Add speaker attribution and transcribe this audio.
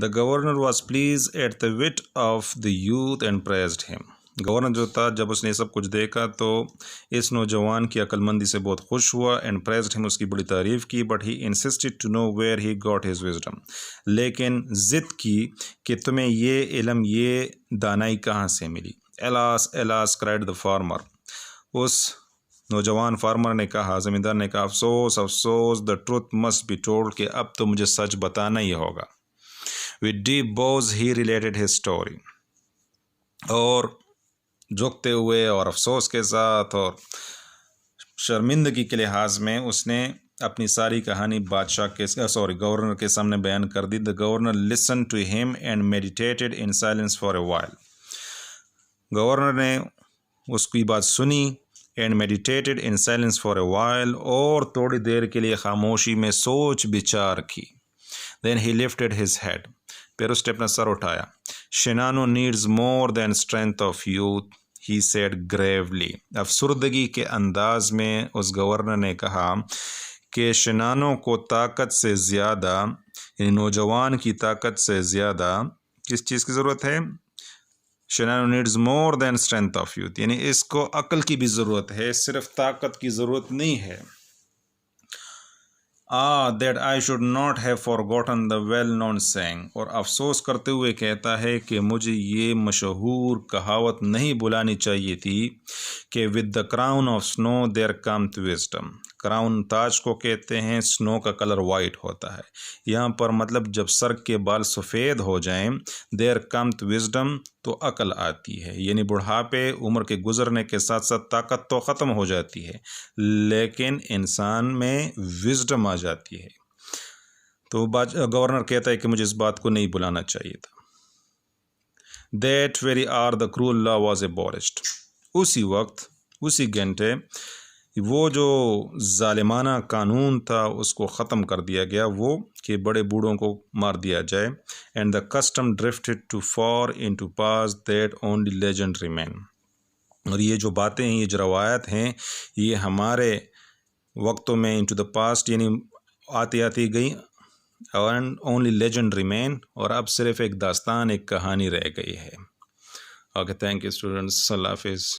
Speaker 1: The governor was pleased at the wit of the youth and praised him. Governor जो था जब उसने सब कुछ देखा तो इस नौजवान की अक्लमंदी से बहुत खुश हुआ एंड प्रेज्ड हिम, उसकी बड़ी तारीफ़ की. But he insisted to know where he got his wisdom, लेकिन ज़िद की कि तुम्हें ये इल्म, ये दानाई कहाँ से मिली. Alas alas cried the farmer, उस नौजवान फार्मर ने कहा, ज़मींदार ने कहा, अफसोस अफसोस, the truth must be told, कि अब तो मुझे सच बताना ही होगा. With deep Bhoj he related his story, और झुकते हुए और अफसोस के साथ और शर्मिंदगी के लिहाज में उसने अपनी सारी कहानी गवर्नर के सामने बयान कर दी. The governor listen to him and meditated in silence for a while. Governor ने उसकी बात सुनी and meditated in silence for a while, और थोड़ी देर के लिए खामोशी में सोच विचार की. Then he lifted his head, फिर उसने अपना सर उठाया. Shinano needs more than strength of youth, he said gravely. अफसुर्दगी के अंदाज में उस गवर्नर ने कहा कि शिनानो को ताकत से ज़्यादा, यानी नौजवान की ताकत से ज़्यादा किस चीज़ की ज़रूरत है. शिनानो needs more than strength of youth, यानी इसको अक्ल की भी ज़रूरत है, सिर्फ ताकत की ज़रूरत नहीं है. that I should not have forgotten the well known saying, और अफसोस करते हुए कहता है कि मुझे ये मशहूर कहावत नहीं भुलानी चाहिए थी कि with the crown of snow there cometh wisdom. Crown ताज को कहते हैं, स्नो का कलर वाइट होता है. यहाँ पर मतलब जब सर के बाल सफ़ेद हो जाएं, देयर कम्थ विजडम, तो अकल आती है. यानी बुढ़ापे, उम्र के गुजरने के साथ साथ ताकत तो ख़त्म हो जाती है, लेकिन इंसान में विजडम आ जाती है. तो गवर्नर कहता है कि मुझे इस बात को नहीं भुलाना चाहिए था. That very hour the cruel law was abolished. उसी वक्त, उसी घंटे वो जो ज़ालिमाना कानून था उसको ख़त्म कर दिया गया, वो कि बड़े बूढ़ों को मार दिया जाए. And the custom drifted to for in to pass that only legend remain. और ये जो बातें हैं, ये जो रवायत हैं, ये हमारे वक्तों में इनटू द पास्ट यानी आती आती गई, एंड ओनली लेजेंड रिमेन, और अब सिर्फ एक दास्तान, एक कहानी रह गई है. ओके, थैंक यू स्टूडेंट्स, अल्लाह हाफिज़.